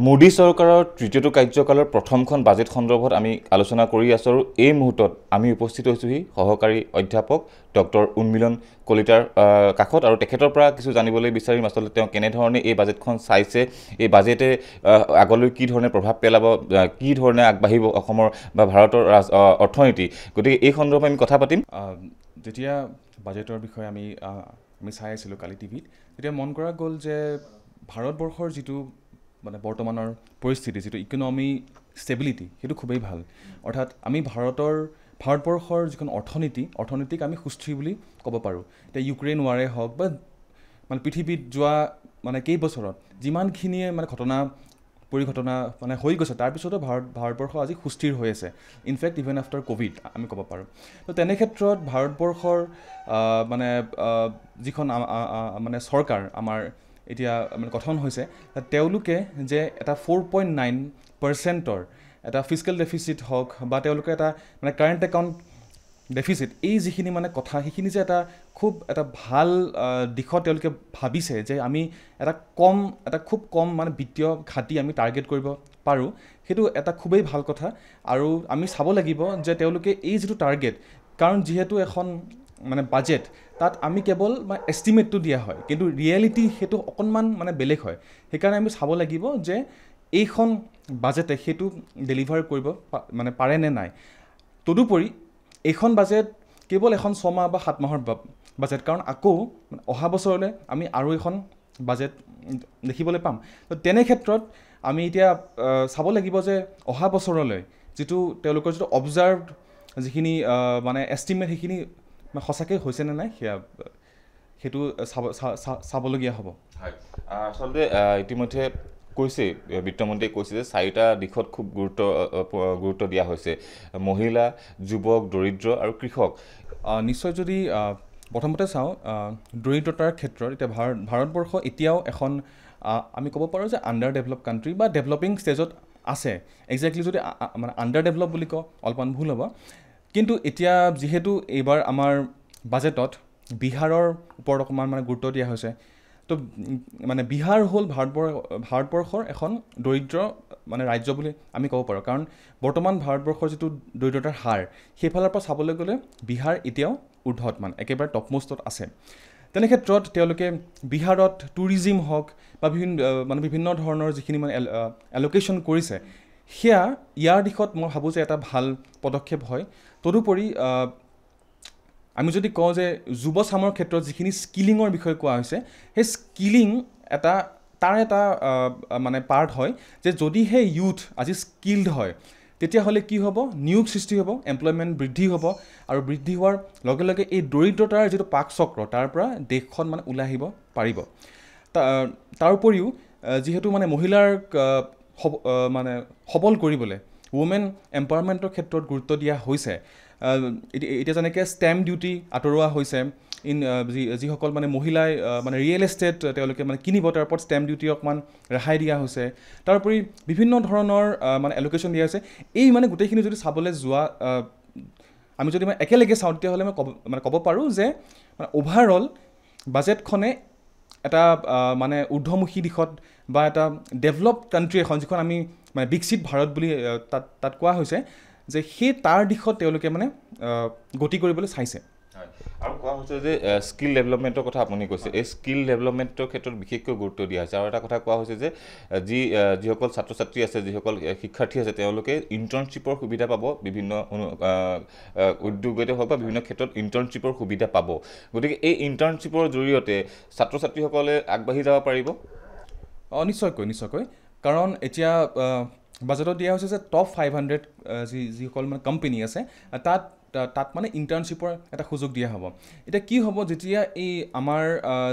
মোদী চৰকাৰৰ তৃতীয়টো কাৰ্যকালৰ প্ৰথমখন বাজেট সন্দৰ্ভত আমি আলোচনা কৰি আছোঁ আৰু এই মুহূৰ্তত আমি উপস্থিত হৈছোহি সহকাৰী অধ্যাপক ডক্টৰ উন্মিলন কলিতাৰ কাষত আৰু তেখেতৰ পৰা কিছু জানিবলৈ বিচাৰিম আচলতে তেওঁ কেনেধৰণে এই বাজেটখন চাইছে এই বাজেটে আগলৈ কি ধৰণে প্ৰভাৱ পেলাব কি ধৰণে আগবাঢ়িব অসমৰ বা ভাৰতৰ অৰ্থনীতি গতিকে এই সন্দৰ্ভত আমি কথা পাতিম যেতিয়া বাজেটৰ বিষয়ে আমি চাই আছিলোঁ কালি টিভিত তেতিয়া মন কৰা গ'ল যে ভাৰতবৰ্ষৰ যিটো মানে বৰ্তমানৰ পৰিস্থিতি যিটো ইকনমি ষ্টেবিলিটি সেইটো খুবেই ভাল অৰ্থাৎ আমি ভাৰতবৰ্ষৰ যিখন অৰ্থনীতিক আমি সুস্থিৰ বুলি ক'ব পাৰোঁ এতিয়া ইউক্ৰেইন ৱাৰে হওক বা মানে পৃথিৱীত যোৱা মানে কেইবছৰত যিমানখিনিয়ে মানে পৰিঘটনা মানে হৈ গৈছে তাৰপিছতো ভাৰতবৰ্ষ আজি সুস্থিৰ হৈ আছে ইনফেক্ট ইভেন আফটাৰ ক'ভিড আমি ক'ব পাৰোঁ তো তেনে ক্ষেত্ৰত ভাৰতবৰ্ষৰ মানে যিখন মানে চৰকাৰ আমাৰ এতিয়া মানে গঠন হৈছে তেওঁলোকে যে এটা 4.9% এটা ফিস্কেল ডেফিচিট হওক বা তেওঁলোকে এটা মানে কাৰেণ্ট একাউণ্ট ডেফিচিট এই যিখিনি মানে কথা সেইখিনি যে খুব এটা ভাল দিশত তেওঁলোকে ভাবিছে যে আমি খুব কম মানে বিত্তীয় ঘাটি আমি টাৰ্গেট কৰিব পাৰোঁ সেইটো এটা খুবেই ভাল কথা আৰু আমি চাব লাগিব যে তেওঁলোকে এই যিটো টাৰ্গেট কাৰণ যিহেতু এখন মানে বাজেট তাত আমি কেৱল মানে এষ্টিমেটটো দিয়া হয় কিন্তু ৰিয়েলিটি সেইটো অকণমান মানে বেলেগ হয় সেইকাৰণে আমি চাব লাগিব যে এইখন বাজেটে সেইটো ডেলিভাৰ কৰিব মানে পাৰে নে নাই তদুপৰি এইখন বাজেট কেৱল এখন 6 মাহ বা 7 মাহৰ বাজেট কাৰণ আকৌ অহা বছৰলৈ আমি আৰু এখন বাজেট দেখিবলৈ পাম তো তেনে ক্ষেত্ৰত আমি এতিয়া চাব লাগিব যে অহা বছৰলৈ যিটো তেওঁলোকৰ যিটো অবজাৰ্ভড যিখিনি মানে এষ্টিমেট সেইখিনি সঁচাকৈ হৈছে নে নাই সেইটো চাবলগীয়া হ'ব হয় আচলতে ইতিমধ্যে কৈছে বিত্তমন্ত্ৰীয়ে কৈছে যে 4টা দিশত খুব গুৰুত্ব দিয়া হৈছে মহিলা যুৱক দৰিদ্ৰ আৰু কৃষক নিশ্চয় যদি প্ৰথমতে চাওঁ দৰিদ্ৰতাৰ ক্ষেত্ৰত এতিয়া ভাৰতবৰ্ষ এতিয়াও এখন আমি ক'ব পাৰোঁ যে আণ্ডাৰ ডেভেলপ কাণ্ট্ৰি বা ডেভেলপিং ষ্টেজত আছে একজেক্টলি যদি মানে আণ্ডাৰ ডেভেলপ বুলি কওঁ অলপমান ভুল হ'ব কিন্তু এতিয়া যিহেতু এইবাৰ আমাৰ বাজেটত বিহাৰৰ ওপৰত অকণমান মানে গুৰুত্ব দিয়া হৈছে তো মানে বিহাৰ হ'ল ভাৰতবৰ্ষৰ এখন দৰিদ্ৰ মানে ৰাজ্য বুলি আমি ক'ব পাৰোঁ কাৰণ বৰ্তমান ভাৰতবৰ্ষৰ যিটো দৰিদ্ৰতাৰ হাৰ সেইফালৰ পৰা চাবলৈ গ'লে বিহাৰ এতিয়াও ঊৰ্ধত মানে একেবাৰে টপমোষ্টত আছে তেনে ক্ষেত্ৰত তেওঁলোকে বিহাৰত টুৰিজিম হওক বা বিভিন্ন ধৰণৰ যিখিনি মানে এল'কেশ্যন কৰিছে সেয়া ইয়াৰ দিশত মই ভাবোঁ যে এটা ভাল পদক্ষেপ হয় তদুপৰি আমি যদি কওঁ যে যুৱচামৰ ক্ষেত্ৰত যিখিনি স্কিলিঙৰ বিষয়ে কোৱা হৈছে সেই স্কিলিং তাৰ এটা মানে পাৰ্ট হয় যে যদিহে ইউথ আজি স্কিল্ড হয় তেতিয়াহ'লে কি হ'ব নিয়োগ সৃষ্টি হ'ব এমপ্লয়মেণ্ট বৃদ্ধি হ'ব আৰু বৃদ্ধি হোৱাৰ লগে লগে এই দৰিদ্ৰতাৰ যিটো পাকচক্ৰ তাৰ পৰা দেশখন মানে ওলাই আহিব পাৰিব তাৰ উপৰিও যিহেতু মানে মহিলাৰ মানে সবল কৰিবলৈ ৱমেন এম্পাৱাৰমেণ্টৰ ক্ষেত্ৰত গুৰুত্ব দিয়া হৈছে এতিয়া যেনেকৈ ষ্টেম্প ডিউটি আঁতৰোৱা হৈছে যিসকল মানে মহিলাই মানে ৰিয়েল এষ্টেট তেওঁলোকে মানে কিনিব তাৰ ওপৰত ষ্টেম্প ডিউটি অকণমান ৰেহাই দিয়া হৈছে তাৰোপৰি বিভিন্ন ধৰণৰ মানে এল'কেশ্যন দিয়া হৈছে এই মানে গোটেইখিনি যদি চাবলৈ যোৱা আমি যদি মানে একেলগে চাওঁ তেতিয়াহ'লে মই ক'ব পাৰোঁ যে মানে অভাৰঅল বাজেটখনে এটা মানে ঊৰ্ধমুখী দিশত বা এটা ডেভেলপ কাণ্ট্ৰি এখন যিখন আমি মানে বিকশিত ভাৰত বুলি তাত কোৱা হৈছে যে সেই তাৰ দিশত তেওঁলোকে মানে গতি কৰিবলৈ চাইছে আৰু কোৱা হৈছে যে স্কিল ডেভেলপমেণ্টৰ কথা আপুনি কৈছে এই স্কিল ডেভেলপমেণ্টৰ ক্ষেত্ৰত বিশেষকৈ গুৰুত্ব দিয়া হৈছে আৰু এটা কথা কোৱা হৈছে যে যিসকল ছাত্ৰ ছাত্ৰী আছে যিসকল শিক্ষাৰ্থী আছে তেওঁলোকে ইণ্টাৰ্ণশ্বিপৰ সুবিধা পাব বিভিন্ন উদ্যোগতে হওক বা বিভিন্ন ক্ষেত্ৰত ইণ্টাৰ্ণশ্বিপৰ সুবিধা পাব গতিকে এই ইণ্টাৰ্ণশ্বিপৰ জৰিয়তে ছাত্ৰ ছাত্ৰীসকলে আগবাঢ়ি যাব পাৰিব নিশ্চয়কৈ কাৰণ এতিয়া বাজেটত দিয়া হৈছে যে টপ 500 যিসকল মানে কোম্পানী আছে তাত মানে ইণ্টাৰ্ণশ্বিপৰ এটা সুযোগ দিয়া হ'ব এতিয়া কি হ'ব যেতিয়া এই আমাৰ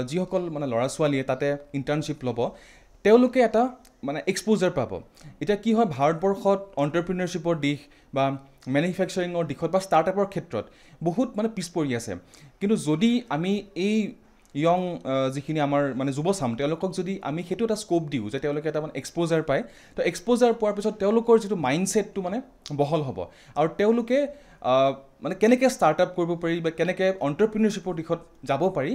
যিসকল মানে ল'ৰা ছোৱালীয়ে তাতে ইণ্টাৰ্ণশ্বিপ ল'ব তেওঁলোকে এটা মানে এক্সপ'জাৰ পাব এতিয়া কি হয় ভাৰতবৰ্ষত এণ্টাৰপ্ৰিনাৰশ্বিপৰ দিশ বা মেনুফেকচাৰিঙৰ দিশত বা ষ্টাৰ্টআপৰ ক্ষেত্ৰত বহুত মানে পিছ পৰি আছে কিন্তু যদি আমি এই ইয়ং যিখিনি আমাৰ মানে যুৱচাম তেওঁলোকক যদি আমি সেইটো এটা স্ক'প দিওঁ যে তেওঁলোকে এটা মানে এক্সপ'জাৰ পায় তো এক্সপ'জাৰ পোৱাৰ পিছত তেওঁলোকৰ যিটো মাইণ্ডছেটটো মানে বহল হ'ব আৰু তেওঁলোকে মানে কেনেকৈ ষ্টাৰ্টআপ কৰিব পাৰি বা কেনেকৈ এণ্টাৰপ্ৰিনাৰশ্বিপৰ দিশত যাব পাৰি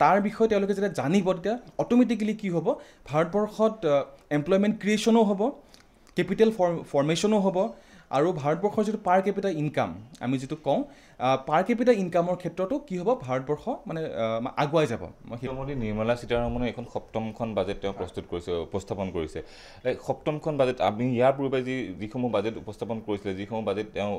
তাৰ বিষয়ে তেওঁলোকে যেতিয়া জানিব তেতিয়া অট'মেটিকেলি কি হ'ব ভাৰতবৰ্ষত এমপ্লয়মেণ্ট ক্ৰিয়েশ্যনো হ'ব কেপিটেল ফৰ্মেশ্যনো হ'ব আৰু ভাৰতবৰ্ষৰ যিটো পাৰ কেপিটেল ইনকাম আমি যিটো কওঁ পাৰ কেপিটেল ইনকামৰ ক্ষেত্ৰতো কি হ'ব ভাৰতবৰ্ষ মানে আগুৱাই যাব মুখ্যমন্ত্ৰী নিৰ্মলা সীতাৰমণে এখন সপ্তমখন বাজেট তেওঁ প্ৰস্তুত কৰিছে উপস্থাপন কৰিছে সপ্তমখন বাজেট আমি ইয়াৰ পূৰ্বে যিসমূহ বাজেট উপস্থাপন কৰিছিলে যিসমূহ বাজেট তেওঁ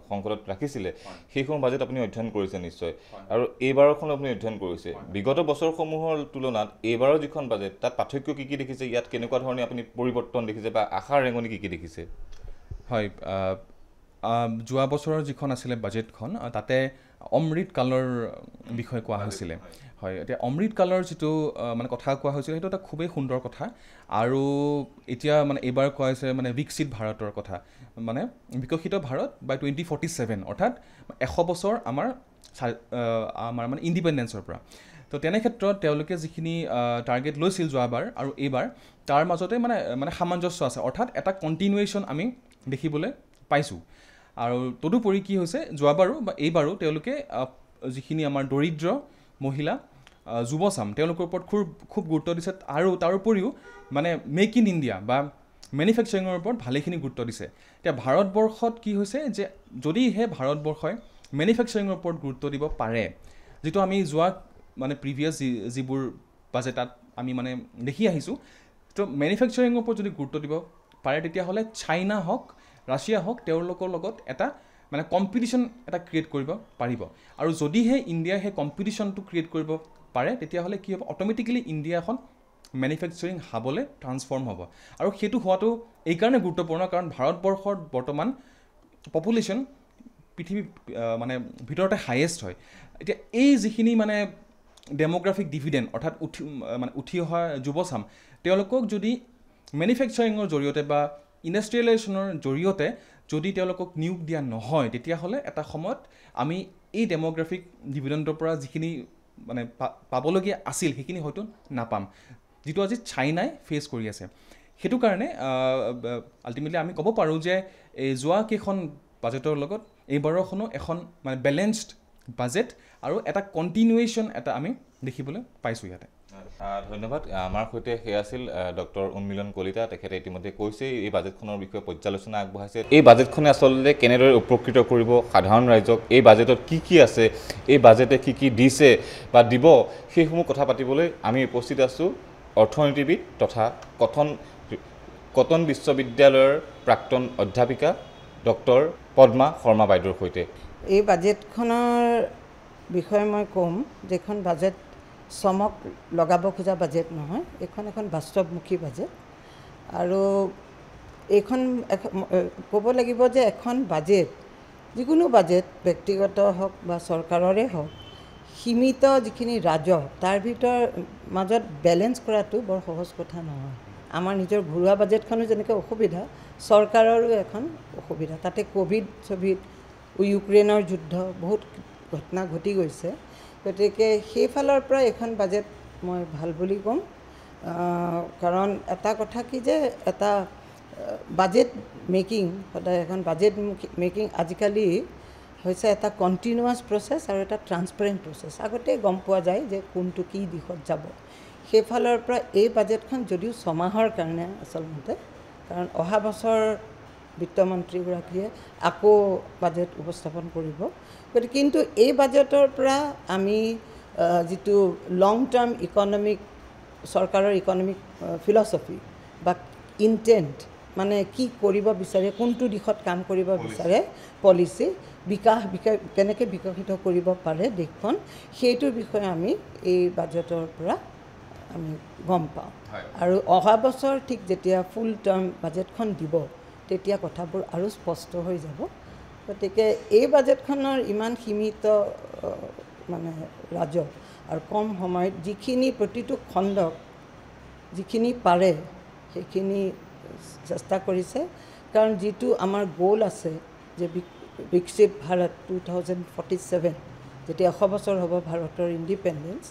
সংসদত ৰাখিছিলে সেইসমূহ বাজেট আপুনি অধ্যয়ন কৰিছে নিশ্চয় আৰু এইবাৰৰখন আপুনি অধ্যয়ন কৰিছে বিগত বছৰসমূহৰ তুলনাত এইবাৰৰ যিখন বাজেট তাত পাৰ্থক্য কি দেখিছে ইয়াত কেনেকুৱা ধৰণে আপুনি পৰিৱৰ্তন দেখিছে বা আশাৰ ৰেঙনি কি দেখিছে হয় যোৱা বছৰৰ যিখন আছিলে বাজেটখন তাতে অমৃত কালৰ বিষয়ে কোৱা হৈছিলে হয় এতিয়া অমৃত কালৰ যিটো মানে কথা কোৱা হৈছিলে সেইটো এটা খুবেই সুন্দৰ কথা আৰু এতিয়া মানে এইবাৰ কোৱা হৈছে মানে বিকশিত ভাৰতৰ কথা মানে বিকশিত ভাৰত বাই 2047 অৰ্থাৎ 100 বছৰ আমাৰ মানে ইণ্ডিপেণ্ডেঞ্চৰ পৰা তো তেনে ক্ষেত্ৰত তেওঁলোকে যিখিনি টাৰ্গেট লৈছিল যোৱাবাৰ আৰু এইবাৰ তাৰ মাজতে মানে সামঞ্জস্য আছে অৰ্থাৎ এটা কণ্টিনিউৱেশ্যন আমি দেখিবলৈ পাইছোঁ আৰু তদুপৰি কি হৈছে যোৱাবাৰো বা এইবাৰো তেওঁলোকে যিখিনি আমাৰ দৰিদ্ৰ মহিলা যুৱচাম তেওঁলোকৰ ওপৰত খুব গুৰুত্ব দিছে আৰু তাৰোপৰিও মানে মেক ইন ইণ্ডিয়া বা মেনুফেকচাৰিঙৰ ওপৰত ভালেখিনি গুৰুত্ব দিছে এতিয়া ভাৰতবৰ্ষত কি হৈছে যে যদিহে ভাৰতবৰ্ষই মেনুফেকচাৰিঙৰ ওপৰত গুৰুত্ব দিব পাৰে যিটো আমি যোৱা মানে প্ৰিভিয়াছ যিবোৰ বাজেটত আমি মানে দেখি আহিছোঁ তো মেনুফেকচাৰিঙৰ ওপৰত যদি গুৰুত্ব দিব পাৰে তেতিয়াহ'লে চাইনা হওক ৰাছিয়া হওক তেওঁলোকৰ লগত এটা মানে কম্পিটিশ্যন এটা ক্ৰিয়েট কৰিব পাৰিব আৰু যদিহে ইণ্ডিয়াই সেই কম্পিটিশ্যনটো ক্ৰিয়েট কৰিব পাৰে তেতিয়াহ'লে কি হ'ব অট'মেটিকেলি ইণ্ডিয়া এখন মেনুফেকচাৰিং হাবলৈ ট্ৰান্সফৰ্ম হ'ব আৰু সেইটো হোৱাটো এইকাৰণে গুৰুত্বপূৰ্ণ কাৰণ ভাৰতবৰ্ষৰ বৰ্তমান পপুলেশ্যন পৃথিৱী মানে ভিতৰতে হায়েষ্ট হয় এতিয়া এই যিখিনি মানে ডেম'গ্ৰাফিক ডিভিডেণ্ড অৰ্থাৎ উঠি অহা যুৱচাম তেওঁলোকক যদি মেনুফেকচাৰিঙৰ জৰিয়তে বা ইণ্ডাষ্ট্ৰিয়েলাইজেশ্যনৰ জৰিয়তে যদি তেওঁলোকক নিয়োগ দিয়া নহয় তেতিয়াহ'লে এটা সময়ত আমি এই ডেম'গ্ৰাফিক ডিভিডেণ্ডৰ পৰা যিখিনি মানে পাবলগীয়া আছিল সেইখিনি হয়তো নাপাম যিটো আজি চাইনাই ফেচ কৰি আছে সেইটো কাৰণে আল্টিমেটলি আমি ক'ব পাৰোঁ যে এই যোৱা কেইখন বাজেটৰ লগত এইবাৰৰখনো এখন মানে বেলেঞ্চড বাজেট আৰু এটা কণ্টিনিউৱেশ্যন এটা আমি দেখিবলৈ পাইছোঁ ইয়াতে ধন্যবাদ আমাৰ সৈতে সেয়া আছিল ডক্টৰ উন্মিলন কলিতা তেখেতে ইতিমধ্যে কৈছে এই বাজেটখনৰ বিষয়ে পৰ্যালোচনা আগবঢ়াইছে এই বাজেটখনে আচলতে কেনেদৰে উপকৃত কৰিব সাধাৰণ ৰাইজক এই বাজেটত কি আছে এই বাজেটে কি দিছে বা দিব সেইসমূহ কথা পাতিবলৈ আমি উপস্থিত আছোঁ অৰ্থনীতিবিদ তথা কটন বিশ্ববিদ্যালয়ৰ প্ৰাক্তন অধ্যাপিকা ডক্টৰ পদ্মা শৰ্মা বাইদেউৰ সৈতে এই বাজেটখনৰ বিষয়ে মই ক'ম যেখন বাজেট চমক লগাব খোজা বাজেট নহয় এখন বাস্তৱমুখী বাজেট আৰু এইখন ক'ব লাগিব যে এখন বাজেট যিকোনো বাজেট ব্যক্তিগত হওক বা চৰকাৰৰে হওক সীমিত যিখিনি ৰাজহ তাৰ মাজত বেলেঞ্চ কৰাটো বৰ সহজ কথা নহয় আমাৰ নিজৰ ঘৰুৱা বাজেটখনো যেনেকৈ অসুবিধা চৰকাৰৰো এখন অসুবিধা তাতে ক'ভিড ইউক্ৰেইনৰ যুদ্ধ বহুত ঘটনা ঘটি গৈছে গতিকে সেইফালৰ পৰা এখন বাজেট মই ভাল বুলি ক'ম কাৰণ এটা কথা কি যে এটা বাজেট মেকিং সদায় এখন বাজেট মেকিং আজিকালি হৈছে এটা কণ্টিনিউৱাছ প্ৰচেছ আৰু এটা ট্ৰান্সপাৰেণ্ট প্ৰচেছ আগতে গম পোৱা যায় যে কোনটো কি দিশত যাব সেইফালৰ পৰা এই বাজেটখন যদিও ছমাহৰ কাৰণে আচলতে কাৰণ অহা বছৰ বিত্তমন্ত্ৰীগৰাকীয়ে আকৌ বাজেট উপস্থাপন কৰিব গতিকে কিন্তু এই বাজেটৰ পৰা আমি যিটো লং টাৰ্ম চৰকাৰৰ ইকনমিক ফিলচফি বা ইণ্টেণ্ট মানে কি কৰিব বিচাৰে কোনটো দিশত কাম কৰিব বিচাৰে পলিচি কেনেকৈ বিকশিত কৰিব পাৰে দেশখন সেইটোৰ বিষয়ে আমি এই বাজেটৰ পৰা আমি গম পাওঁ আৰু অহা বছৰ ঠিক যেতিয়া ফুল টাৰ্ম বাজেটখন দিব তেতিয়া কথাবোৰ আৰু স্পষ্ট হৈ যাব গতিকে এই বাজেটখনৰ ইমান সীমিত মানে ৰাজহ আৰু কম সময়ত যিখিনি প্ৰতিটো খণ্ডক যিখিনি পাৰে সেইখিনি চেষ্টা কৰিছে কাৰণ যিটো আমাৰ গ'ল আছে যে বিকশিত ভাৰত 2047 যেতিয়া 100 বছৰ হ'ব ভাৰতৰ ইণ্ডিপেণ্ডেঞ্চ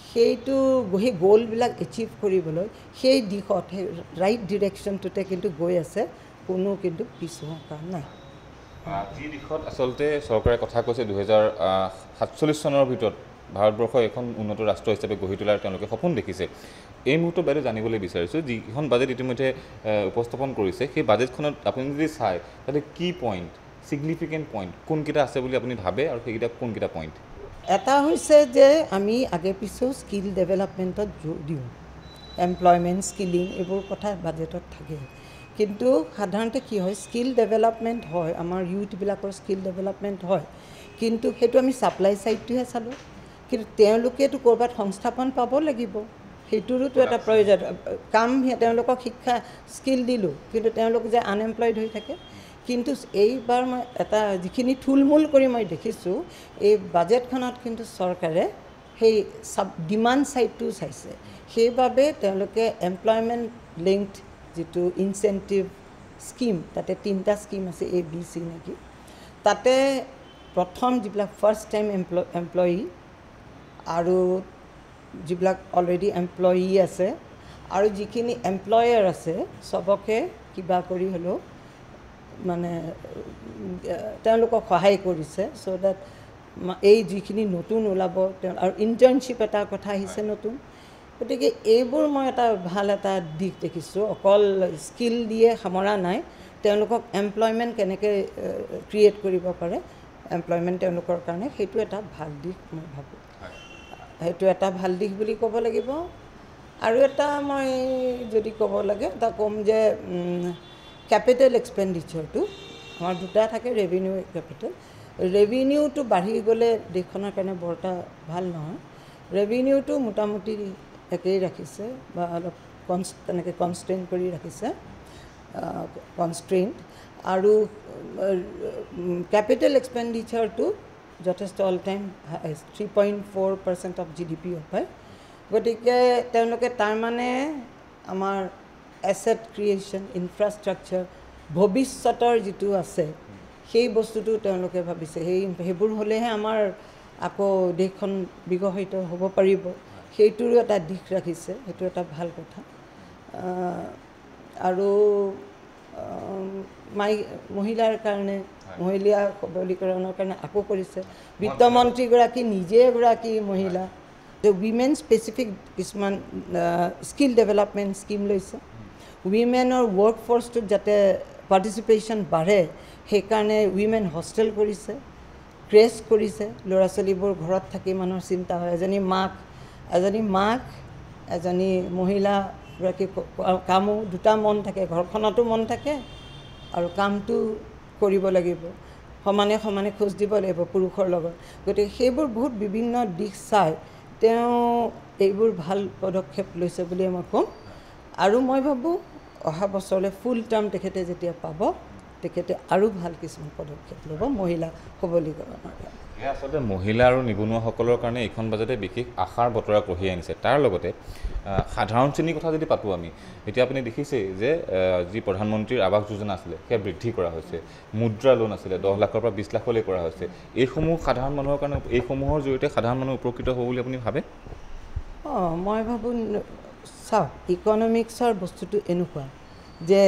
সেইটো সেই গ'লবিলাক এচিভ কৰিবলৈ সেই দিশত সেই ৰাইট ডিৰেকশ্যনটোতে কিন্তু গৈ আছে কোনো কিন্তু পিছুহকা নাই যি দিশত আচলতে চৰকাৰে কথা কৈছে 2047 চনৰ ভিতৰত ভাৰতবৰ্ষৰ এখন উন্নত ৰাষ্ট্ৰ হিচাপে গঢ়ি তোলাৰ তেওঁলোকে সপোন দেখিছে এই মুহূৰ্তত বাইদেউ জানিবলৈ বিচাৰিছোঁ যিখন বাজেট ইতিমধ্যে উপস্থাপন কৰিছে সেই বাজেটখনত আপুনি যদি চায় তাতে কি পইণ্ট ছিগনিফিকেণ্ট পইণ্ট কোনকেইটা আছে বুলি আপুনি ভাবে আৰু সেইকেইটা কোনকেইটা পইণ্ট এটা হৈছে যে আমি আগে পিছেও স্কিল ডেভেলপমেণ্টত জোৰ দিওঁ এমপ্লয়মেণ্ট স্কিলিং এইবোৰ কথা বাজেটত থাকে কিন্তু সাধাৰণতে কি হয় স্কিল ডেভেলপমেণ্ট হয় আমাৰ ইউথবিলাকৰ স্কিল ডেভেলপমেণ্ট হয় কিন্তু সেইটো আমি ছাপ্লাই ছাইডটোহে চালোঁ কিন্তু তেওঁলোকেতো ক'ৰবাত সংস্থাপন পাব লাগিব সেইটোৰোতো এটা প্ৰয়োজন কাম তেওঁলোকক শিক্ষা স্কিল দিলোঁ কিন্তু তেওঁলোক যে আনএমপ্লয়ড হৈ থাকে কিন্তু এইবাৰ মই এটা যিখিনি থুলমূল কৰি মই দেখিছোঁ এই বাজেটখনত কিন্তু চৰকাৰে সেই ডিমাণ্ড ছাইডটো চাইছে সেইবাবে তেওঁলোকে এমপ্লয়মেণ্ট লিংকড যিটো ইনচেণ্টিভ স্কিম তাতে 3টা স্কিম আছে ABC নেকি তাতে প্ৰথম যিবিলাক ফাৰ্ষ্ট টাইম এমপ্লয়ী আৰু যিবিলাক অলৰেডি এমপ্লয়ী আছে আৰু যিখিনি এমপ্লয়াৰ আছে সবকে কিবা কৰি হ'লেও মানে তেওঁলোকক সহায় কৰিছে চ' ডেট এই যিখিনি নতুন ওলাব আৰু ইণ্টাৰ্ণশ্বিপ এটা কথা আহিছে নতুন গতিকে এইবোৰ মই এটা ভাল এটা দিশ দেখিছোঁ অকল স্কিল দিয়ে সামৰা নাই তেওঁলোকক এমপ্লয়মেণ্ট কেনেকৈ ক্ৰিয়েট কৰিব পাৰে এমপ্লয়মেণ্ট তেওঁলোকৰ কাৰণে সেইটো এটা ভাল দিশ মই ভাবোঁ সেইটো এটা ভাল দিশ বুলি ক'ব লাগিব আৰু এটা মই যদি ক'ব লাগে এটা ক'ম যে কেপিটেল এক্সপেণ্ডিচাৰটো আমাৰ দুটা থাকে ৰেভিনিউ কেপিটেল ৰেভিনিউটো বাঢ়ি গ'লে দেশখনৰ কাৰণে বৰ এটা ভাল নহয় ৰেভিনিউটো মোটামুটি একেই ৰাখিছে বা অলপ তেনেকৈ কনষ্ট্ৰেইন কৰি ৰাখিছে কনষ্ট্ৰেইন আৰু কেপিটেল এক্সপেণ্ডিচাৰটো যথেষ্ট অল টাইম 3.4% অফ GDP হয় গতিকে তেওঁলোকে তাৰমানে আমাৰ এছেট ক্ৰিয়েশ্যন ইনফ্ৰাষ্ট্ৰাকচাৰ ভৱিষ্যতৰ যিটো আছে সেই বস্তুটো তেওঁলোকে ভাবিছে সেইবোৰ হ'লেহে আমাৰ আকৌ দেশখন বিকশিত হ'ব পাৰিব সেইটোৰো এটা দিশ ৰাখিছে সেইটো এটা ভাল কথা আৰু মহিলাৰ কাৰণে মহিলা সবলীকৰণৰ কাৰণে আকৌ কৰিছে বিত্তমন্ত্ৰীগৰাকী নিজে এগৰাকী মহিলা উইমেন স্পেচিফিক কিছুমান স্কিল ডেভেলপমেণ্ট স্কিম লৈছে উইমেনৰ ৱৰ্ক ফ'ৰ্চটোত যাতে পাৰ্টিচিপেশ্যন বাঢ়ে সেইকাৰণে উইমেন হোষ্টেল কৰিছে ক্ৰেছ কৰিছে ল'ৰা ছোৱালীবোৰ ঘৰত থাকি মানুহৰ চিন্তা হয় এজনী মাক এজনী মহিলাগৰাকী কামো দুটা মন থাকে ঘৰখনতো মন থাকে আৰু কামটো কৰিব লাগিব সমানে সমানে খোজ দিব লাগিব পুৰুষৰ লগত গতিকে সেইবোৰ বহুত বিভিন্ন দিশ চাই তেওঁ এইবোৰ ভাল পদক্ষেপ লৈছে বুলি মই ক'ম আৰু মই ভাবোঁ অহা বছৰলৈ ফুল টাৰ্ম তেখেতে যেতিয়া পাব তেখেতে আৰু ভাল কিছুমান পদক্ষেপ ল'ব মহিলা সবলীকৰণৰ কাৰণে এয়া আচলতে মহিলা আৰু নিবনুৱাসকলৰ কাৰণে এইখন বাজেটে বিশেষ আশাৰ বতৰা কঢ়িয়াই আনিছে তাৰ লগতে সাধাৰণ শ্ৰেণীৰ কথা যদি পাতোঁ আমি এতিয়া আপুনি দেখিছে যে যি প্ৰধানমন্ত্ৰীৰ আৱাস যোজনা আছিলে সেয়া বৃদ্ধি কৰা হৈছে মুদ্ৰা লোন আছিলে 10 লাখৰ পৰা 20 লাখলৈ কৰা হৈছে এইসমূহ সাধাৰণ মানুহৰ কাৰণে এইসমূহৰ জৰিয়তে সাধাৰণ মানুহ উপকৃত হ'ব বুলি আপুনি ভাবে মই ভাবোঁ চাওক ইকনমিক্সৰ বস্তুটো এনেকুৱা যে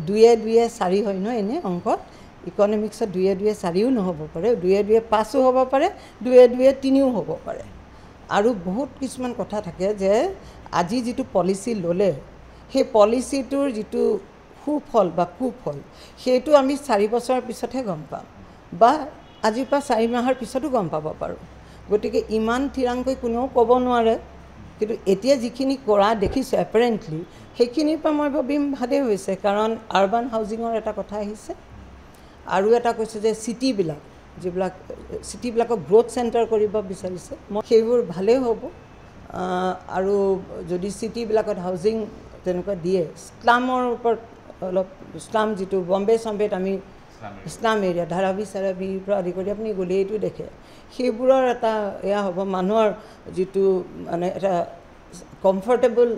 2 4 হয় ন এনে অংকত ইকনমিক্সত 2 4ও নহ'ব পাৰে 2 5ও হ'ব পাৰে 2 3ও হ'ব পাৰে আৰু বহুত কিছুমান কথা থাকে যে আজি যিটো পলিচি ল'লে সেই পলিচিটোৰ যিটো সুফল বা কুফল সেইটো আমি 4 বছৰৰ পিছতহে গম পাম বা আজিৰ পৰা 4 মাহৰ পিছতো গম পাব পাৰোঁ গতিকে ইমান থিৰাংকৈ কোনেও ক'ব নোৱাৰে কিন্তু এতিয়া যিখিনি কৰা দেখিছোঁ এপাৰেণ্টলি সেইখিনিৰ পৰা মই ভাবিম ভালেই হৈছে কাৰণ আৰ্বান হাউজিঙৰ এটা কথা আহিছে আৰু এটা কৈছে যে চিটিবিলাকক গ্ৰ'থ চেণ্টাৰ কৰিব বিচাৰিছে মই সেইবোৰ ভালেই হ'ব আৰু যদি চিটিবিলাকত হাউজিং তেনেকুৱা দিয়ে স্লামৰ ওপৰত অলপ স্লাম যিটো বম্বে চম্বেত আমি স্লাম এৰিয়া ধাৰাবি চাৰাবিৰ পৰা আদি কৰি আপুনি গ'লে এইটো দেখে সেইবোৰৰ এটা এয়া হ'ব মানুহৰ যিটো মানে এটা কমফৰ্টেবল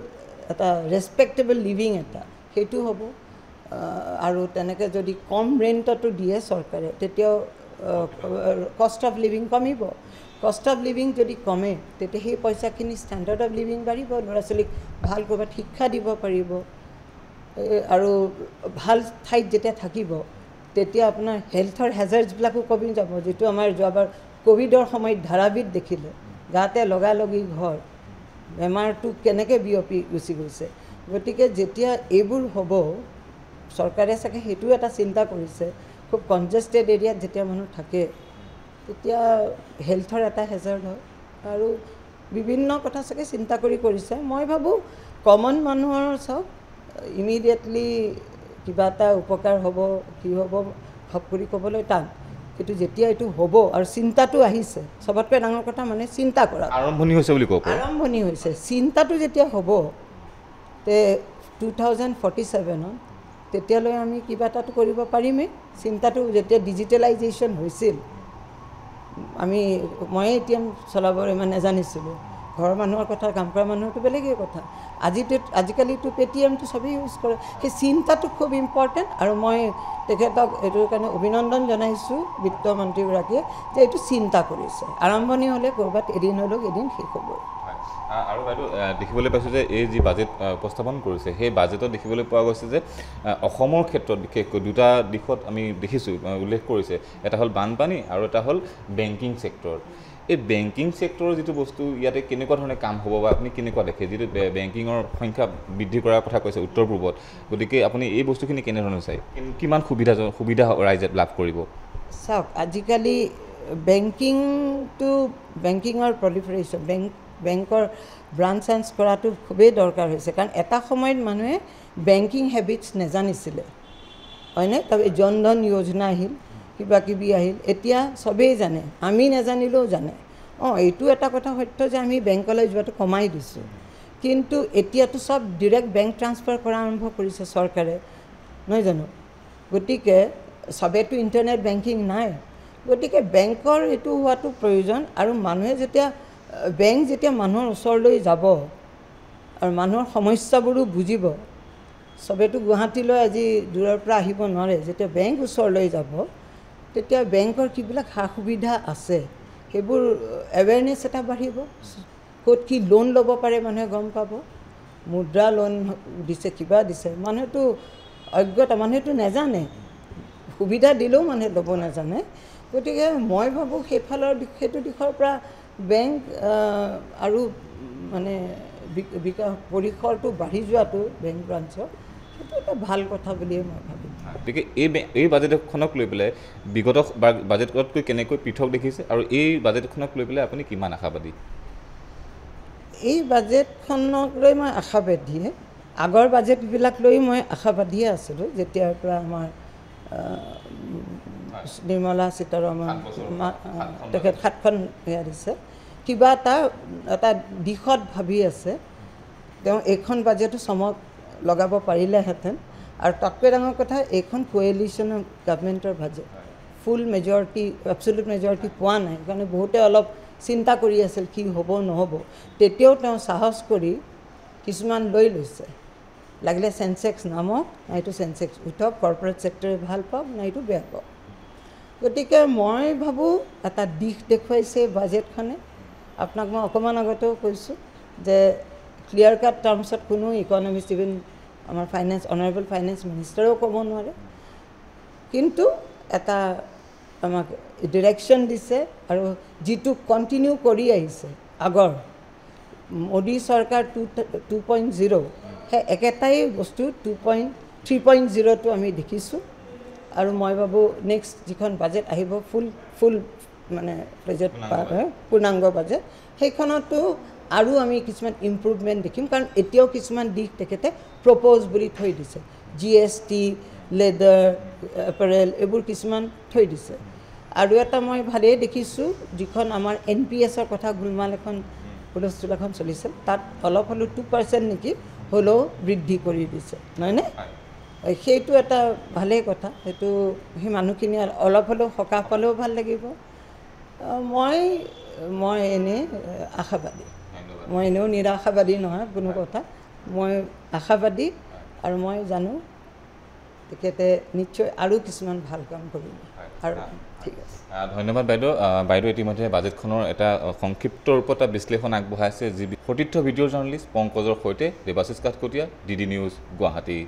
এটা ৰেচপেক্টেবল লিভিং এটা সেইটো হ'ব আৰু তেনেকৈ যদি কম ৰেণ্টতো দিয়ে চৰকাৰে তেতিয়াও কষ্ট অফ লিভিং কমিব কষ্ট অফ লিভিং যদি কমে তেতিয়া সেই পইচাখিনি ষ্টেণ্ডাৰ্ড অফ লিভিং বাঢ়িব ল'ৰা ছোৱালীক ভাল ক'ৰবাত শিক্ষা দিব পাৰিব আৰু ভাল ঠাইত যেতিয়া থাকিব তেতিয়া আপোনাৰ হেল্থৰ হেজাৰ্ডছবিলাকো কমি যাব যিটো আমাৰ যোৱাবাৰ ক'ভিডৰ সময়ত ধাৰাবিত দেখিলে গাতে লগালগি ঘৰ বেমাৰটো কেনেকৈ বিয়পি গুচি গৈছে গতিকে যেতিয়া এইবোৰ হ'ব চৰকাৰে চাগে সেইটো এটা চিন্তা কৰিছে খুব কনজেষ্টেড এৰিয়াত যেতিয়া মানুহ থাকে তেতিয়া হেল্থৰ এটা হেজাৰ্ড হয় আৰু বিভিন্ন কথা চাগে চিন্তা কৰিছে মই ভাবোঁ কমন মানুহৰ চাওক ইমিডিয়েটলি কিবা এটা উপকাৰ হ'ব কি হ'ব খপ কৰি ক'বলৈ টান কিন্তু যেতিয়া এইটো হ'ব আৰু চিন্তাটো আহিছে চবতকৈ ডাঙৰ কথা মানে চিন্তা কৰা আৰম্ভণি হৈছে বুলি ক'ব পাৰি আৰম্ভণি হৈছে চিন্তাটো যেতিয়া হ'ব তে 2047 তেতিয়ালৈ আমি কিবা এটাটো কৰিব পাৰিমেই চিন্তাটো যেতিয়া ডিজিটেলাইজেশ্যন হৈছিল মই ATM চলাবৰ ইমান নাজানিছিলোঁ ঘৰৰ মানুহৰ কথা কাম কৰা মানুহৰটো বেলেগেই কথা আজিকালিতো পেটিএমটো চবেই ইউজ কৰে সেই চিন্তাটো খুব ইম্পৰ্টেণ্ট আৰু মই তেখেতক এইটোৰ কাৰণে অভিনন্দন জনাইছোঁ বিত্তমন্ত্ৰীগৰাকীয়ে যে এইটো চিন্তা কৰিছে আৰম্ভণি হ'লে ক'ৰবাত এদিন হ'লেও এদিন শেষ হ'বই আৰু বাইদেউ দেখিবলৈ পাইছোঁ যে এই যি বাজেট উপস্থাপন কৰিছে সেই বাজেটত দেখিবলৈ পোৱা গৈছে যে অসমৰ ক্ষেত্ৰত বিশেষকৈ দুটা দিশত আমি দেখিছোঁ উল্লেখ কৰিছে এটা হ'ল বানপানী আৰু এটা হ'ল বেংকিং ছেক্টৰ এই বেংকিং ছেক্টৰৰ যিটো বস্তু ইয়াতে কেনেকুৱা ধৰণে কাম হ'ব বা আপুনি কেনেকুৱা দেখে যিটো বেংকিঙৰ সংখ্যা বৃদ্ধি কৰাৰ কথা কৈছে উত্তৰ পূৰ্বত গতিকে আপুনি এই বস্তুখিনি কেনেধৰণে চায় কিমান সুবিধা ৰাইজে লাভ কৰিব চাওক আজিকালি বেংকিঙৰ প্ৰলিফাৰেশ্যন বেংকৰ ব্ৰাঞ্চ চাঞ্চ কৰাটো খুবেই দৰকাৰ হৈছে কাৰণ এটা সময়ত মানুহে বেংকিং হেবিটছ নেজানিছিলে হয়নে তাৰপৰা জনধন যোজনা আহিল কিবা কিবি আহিল এতিয়া চবেই জানে আমি নাজানিলেও জানে এইটো এটা কথা সত্য যে আমি বেংকলৈ যোৱাটো কমাই দিছোঁ কিন্তু এতিয়াতো চব ডিৰেক্ট বেংক ট্ৰান্সফাৰ কৰা আৰম্ভ কৰিছে চৰকাৰে নহয় জানো গতিকে চবেতো ইণ্টাৰনেট বেংকিং নাই গতিকে বেংকৰ এইটো হোৱাটো প্ৰয়োজন আৰু মানুহে বেংক যেতিয়া মানুহৰ ওচৰলৈ যাব আৰু মানুহৰ সমস্যাবোৰো বুজিব চবেতো গুৱাহাটীলৈ আজি দূৰৰ পৰা আহিব নোৱাৰে যেতিয়া বেংক ওচৰলৈ যাব তেতিয়া বেংকৰ কিবিলাক সা সুবিধা আছে সেইবোৰ এৱেৰনেছ এটা বাঢ়িব ক'ত কি লোন ল'ব পাৰে মানুহে গম পাব মুদ্ৰা লোন দিছে কিবা দিছে মানুহেতো অজ্ঞতা মানুহেতো নাজানে সুবিধা দিলেও মানুহে ল'ব নাজানে গতিকে মই ভাবোঁ সেইটো দিশৰ পৰা বেংক আৰু মানে বিকাশ পৰিসৰটো বাঢ়ি যোৱাটো বেংক ব্ৰাঞ্চৰ সেইটো এটা ভাল কথা বুলিয়ে মই ভাবোঁ গতিকে এই বাজেটখনক লৈ পেলাই বিগত বাজেটতকৈ কেনেকৈ পৃথক দেখিছে আৰু এই বাজেটখনক লৈ পেলাই আপুনি কিমান আশাবাদী এই বাজেটখনক লৈ মই আশাবাদীয়ে আগৰ বাজেটবিলাক লৈ মই আশাবাদীয়ে আছিলোঁ যেতিয়াৰ পৰা আমাৰ নিৰ্মলা সীতাৰমণ তেখেত 7খন দিছে কিবা এটা দিশত ভাবি আছে তেওঁ এইখন বাজেটো চমক লগাব পাৰিলেহেঁতেন আৰু তাতকৈ ডাঙৰ কথা এইখন কোৱেলিশ্যনৰ গভৰ্ণমেণ্টৰ বাজেট ফুল মেজৰিটি এবছলিউট মেজৰিটি পোৱা নাই সেইকাৰণে বহুতে অলপ চিন্তা কৰি আছিল কি হ'ব নহ'ব তেতিয়াও তেওঁ সাহস কৰি কিছুমান লৈছে লাগিলে চেনচেক্স নামক নাইটো চেনচেক্স উঠক কৰ্পৰেট ছেক্টৰে ভাল পাওক নাইটো বেয়া পাওক গতিকে মই ভাবোঁ এটা দিশ দেখুৱাইছে বাজেটখনে আপোনাক মই অকণমান আগতেও কৈছোঁ যে ক্লিয়াৰ কাট টাৰ্মছত কোনো ইকনমিষ্ট ইভেন আমাৰ অনাৰেবল ফাইনেন্স মিনিষ্টাৰেও ক'ব নোৱাৰে কিন্তু এটা আমাক ডিৰেকশ্যন দিছে আৰু যিটো কণ্টিনিউ কৰি আহিছে আগৰ মোদী চৰকাৰ 2.0 সেই একেটাই বস্তু 3.0টো আমি দেখিছোঁ আৰু মই ভাবোঁ নেক্সট যিখন বাজেট আহিব ফুল মানে বাজেট পূৰ্ণাংগ বাজেট সেইখনতো আৰু আমি কিছুমান ইম্প্ৰুভমেণ্ট দেখিম কাৰণ এতিয়াও কিছুমান দিশ তেখেতে প্ৰপ'জ বুলি থৈ দিছে GST লেডাৰ এপাৰেল এইবোৰ কিছুমান থৈ দিছে আৰু এটা মই ভালেই দেখিছোঁ যিখন আমাৰ NPSৰ কথা গোলমাল এখন হুলস্থুল এখন চলিছিল তাত অলপ হ'লেও 2% নেকি হ'লেও বৃদ্ধি কৰি দিছে নহয়নে সেইটো এটা ভালেই কথা সেইটো সেই মানুহখিনি অলপ হ'লেও সকাহ পালেও ভাল লাগিব মই এনেই আশাবাদী মই এনেও নিৰাশাবাদী নহয় কোনো কথা মই আশাবাদী আৰু মই জানো তেখেতে নিশ্চয় আৰু কিছুমান ভাল কাম কৰিব আৰু ঠিক আছে ধন্যবাদ বাইদেউ ইতিমধ্যে বাজেটখনৰ এটা সংক্ষিপ্ত ৰূপত বিশ্লেষণ আগবঢ়াইছে যি সতীৰ্থ ভিডিঅ' জাৰ্নেলিষ্ট পংকজৰ সৈতে দেৱাশিষ কাঠকটীয়া DD নিউজ গুৱাহাটী